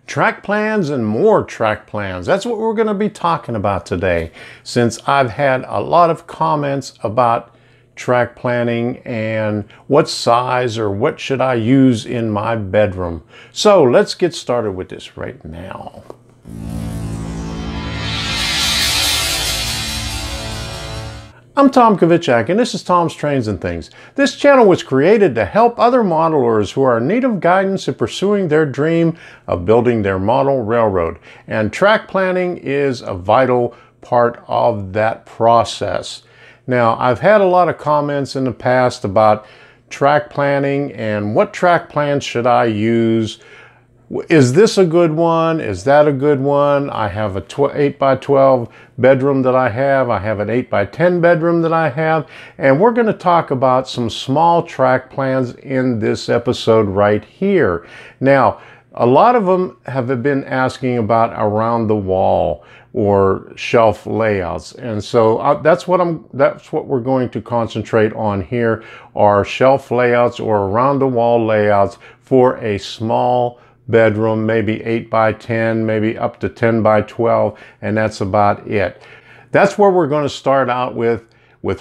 Track plans and more track plans. That's what we're going to be talking about today, since I've had a lot of comments about track planning and what size or what should I use in my bedroom. So let's get started with this right now. I'm Tom Kovichak, and this is Tom's Trains and Things. This channel was created to help other modelers who are in need of guidance in pursuing their dream of building their model railroad. And track planning is a vital part of that process. Now, I've had a lot of comments in the past about track planning and what track plans should I use. Is this a good one? Is that a good one? I have a 8x12 bedroom that I have an 8x10 bedroom that I have. And we're going to talk about some small track plans in this episode right here. Now, a lot of them have been asking about around the wall or shelf layouts. And so that's what we're going to concentrate on here, are shelf layouts or around the wall layouts for a small bedroom, maybe 8x10, maybe up to 10x12, and that's about it. That's where we're going to start out with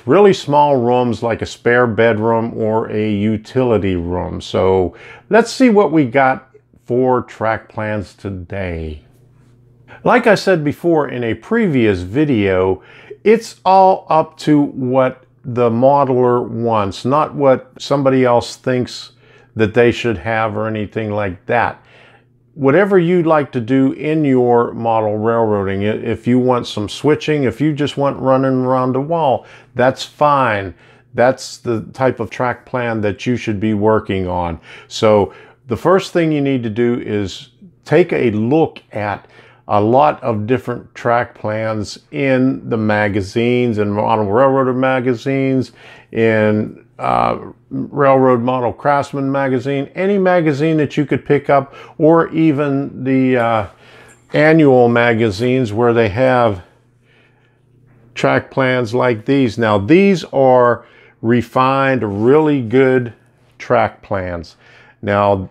really small rooms like a spare bedroom or a utility room. So let's see what we got for track plans today. Like I said before in a previous video, it's all up to what the modeler wants, not what somebody else thinks that they should have or anything like that. Whatever you'd like to do in your model railroading, if you want some switching, if you just want running around the wall, that's fine. That's the type of track plan that you should be working on. So the first thing you need to do is take a look at a lot of different track plans in the magazines and model railroader magazines, in Railroad Model Craftsman magazine, any magazine that you could pick up, or even the annual magazines where they have track plans like these. Now, these are refined, really good track plans. Now,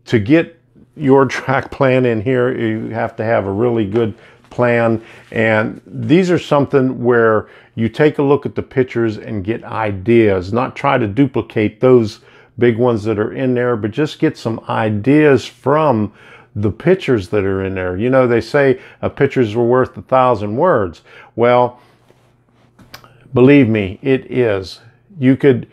to get your track plan in here, you have to have a really good plan, and these are something where you take a look at the pictures and get ideas, not try to duplicate those big ones that are in there, but just get some ideas from the pictures that are in there. You know, they say a pictures are worth 1,000 words. Well, believe me, it is. You could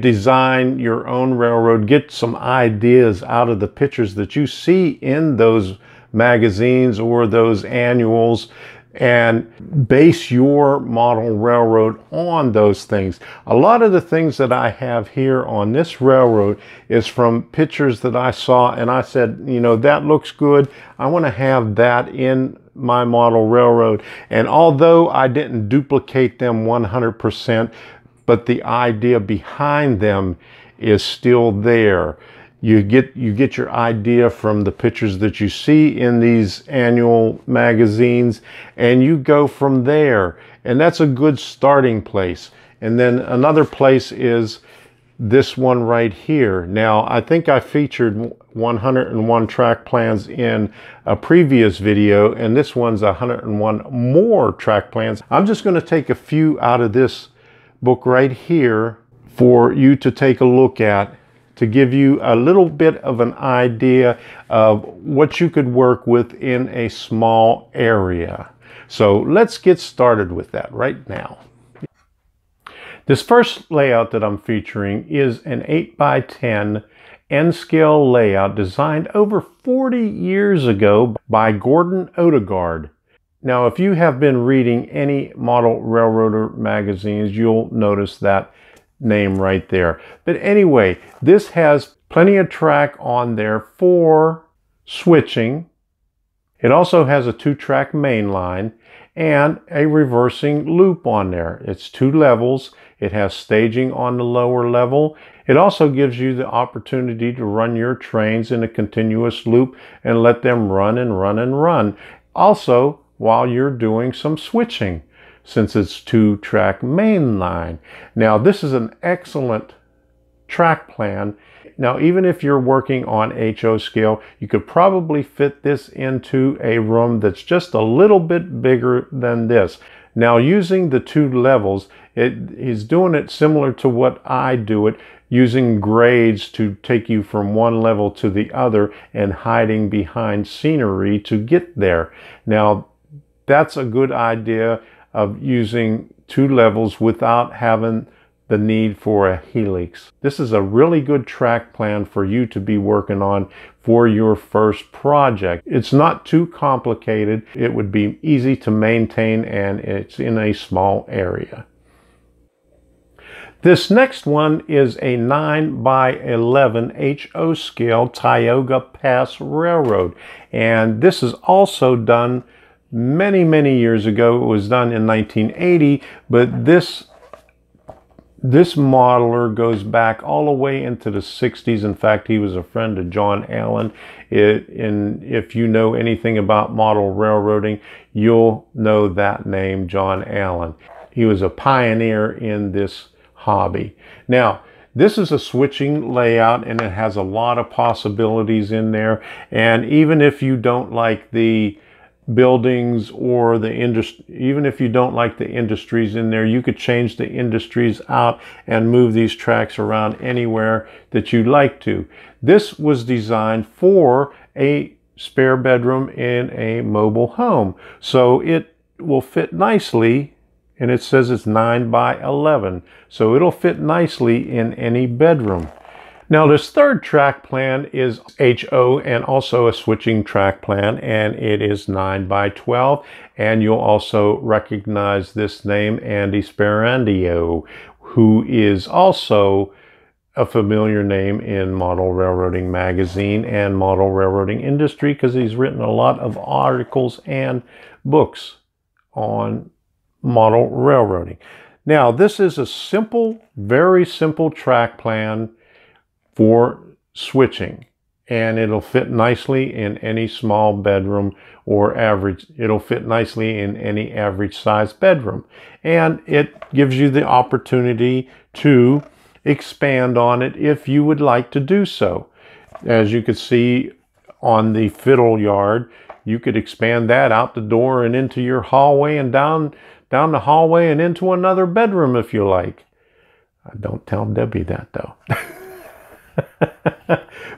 design your own railroad, get some ideas out of the pictures that you see in those magazines or those annuals, and base your model railroad on those things. A lot of the things that I have here on this railroad is from pictures that I saw, and I said, you know, that looks good. I want to have that in my model railroad. And although I didn't duplicate them 100%, but the idea behind them is still there. You get your idea from the pictures that you see in these annual magazines, and you go from there. And that's a good starting place. And then another place is this one right here. Now, I think I featured 101 track plans in a previous video, and this one's 101 more track plans. I'm just going to take a few out of this book right here for you to take a look at, to give you a little bit of an idea of what you could work with in a small area. So let's get started with that right now. This first layout that I'm featuring is an 8x10 N-scale layout designed over 40 years ago by Odegard. Now, if you have been reading any model railroader magazines, you'll notice that name right there. But anyway, this has plenty of track on there for switching. It also has a 2-track main line and a reversing loop on there. It's 2 levels. It has staging on the lower level. It also gives you the opportunity to run your trains in a continuous loop and let them run and run and run. Also, while you're doing some switching, since it's 2-track main line. Now, this is an excellent track plan. Now, even if you're working on HO scale, you could probably fit this into a room that's just a little bit bigger than this. Now, using the 2 levels, he's doing it similar to what I do it, using grades to take you from one level to the other and hiding behind scenery to get there. Now, that's a good idea of using 2 levels without having the need for a helix. This is a really good track plan for you to be working on for your first project. It's not too complicated. It would be easy to maintain, and it's in a small area. This next one is a 9x11 HO scale Tioga Pass Railroad, and this is also done many years ago. It was done in 1980, but this modeler goes back all the way into the 60s. In fact, he was a friend of John Allen. If you know anything about model railroading, you'll know that name, John Allen. He was a pioneer in this hobby. Now, this is a switching layout, and it has a lot of possibilities in there. And even if you don't like the buildings or the industry, even if you don't like the industries in there, you could change the industries out and move these tracks around anywhere that you'd like to. This was designed for a spare bedroom in a mobile home, so it will fit nicely, and it says it's 9x11, so it'll fit nicely in any bedroom. Now, this third track plan is HO and also a switching track plan, and it is 9x12, and you'll also recognize this name, Andy Sperandeo, who is also a familiar name in Model Railroading Magazine and Model Railroading industry, because he's written a lot of articles and books on model railroading. Now, this is a simple, very simple track plan for switching, and it'll fit nicely in any small bedroom or average. It'll fit nicely in any average size bedroom, and it gives you the opportunity to expand on it if you would like to do so. As you can see on the fiddle yard, you could expand that out the door and into your hallway and down the hallway and into another bedroom if you like. Don't tell Debbie that though.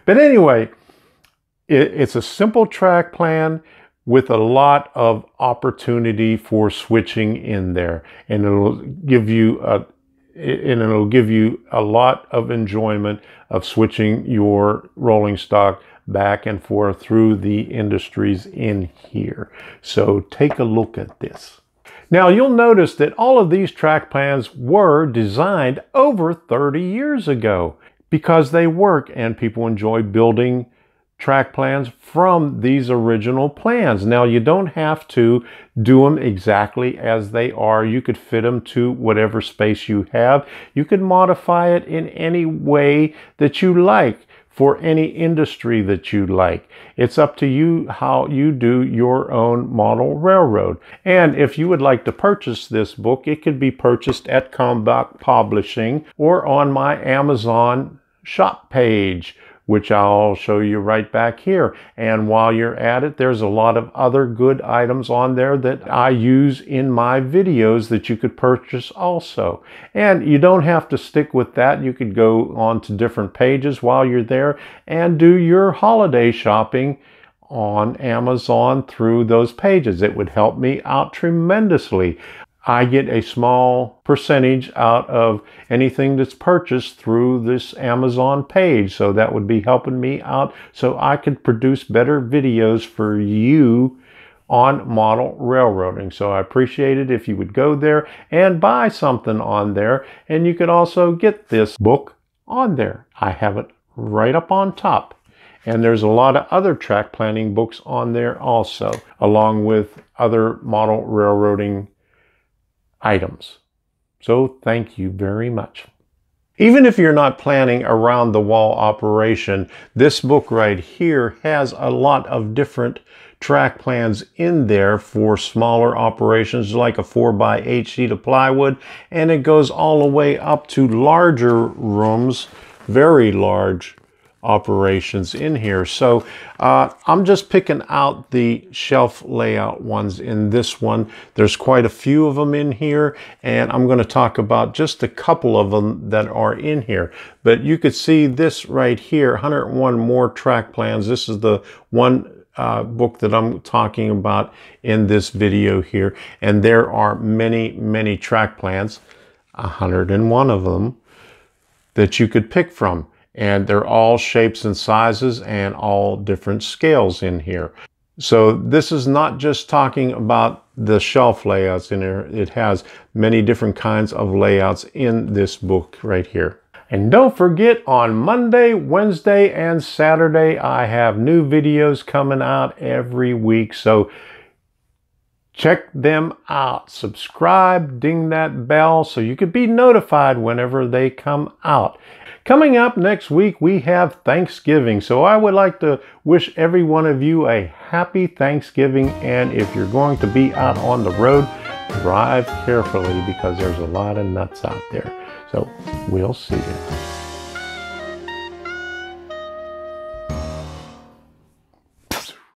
But anyway, it's a simple track plan with a lot of opportunity for switching in there, and it'll give you a lot of enjoyment of switching your rolling stock back and forth through the industries in here. So take a look at this. Now, you'll notice that all of these track plans were designed over 30 years ago, because they work and people enjoy building track plans from these original plans. Now, you don't have to do them exactly as they are. You could fit them to whatever space you have. You could modify it in any way that you like for any industry that you like. It's up to you how you do your own model railroad. And if you would like to purchase this book, it could be purchased at Combat Publishing or on my Amazon shop page, which I'll show you right back here. And while you're at it, there's a lot of other good items on there that I use in my videos that you could purchase also. And you don't have to stick with that. You could go on to different pages while you're there and do your holiday shopping on Amazon through those pages. It would help me out tremendously. I get a small percentage out of anything that's purchased through this Amazon page. So that would be helping me out so I could produce better videos for you on model railroading. So I appreciate it if you would go there and buy something on there. And you could also get this book on there. I have it right up on top. And there's a lot of other track planning books on there also, along with other model railroading items. So thank you very much. Even if you're not planning around the wall operation, this book right here has a lot of different track plans in there for smaller operations, like a 4x8 sheet of plywood, and it goes all the way up to larger rooms, very large operations in here. So I'm just picking out the shelf layout ones in this one. There's quite a few of them in here, and I'm going to talk about just a couple of them that are in here. But you could see this right here, 101 more track plans. This is the one book that I'm talking about in this video here, and there are many track plans, 101 of them, that you could pick from, and they're all shapes and sizes and all different scales in here. So this is not just talking about the shelf layouts in here. It has many different kinds of layouts in this book right here. And don't forget, on Monday, Wednesday, and Saturday, I have new videos coming out every week. So check them out. Subscribe, ding that bell so you can be notified whenever they come out. Coming up next week, we have Thanksgiving. So I would like to wish every one of you a happy Thanksgiving. And if you're going to be out on the road, drive carefully because there's a lot of nuts out there. So we'll see you.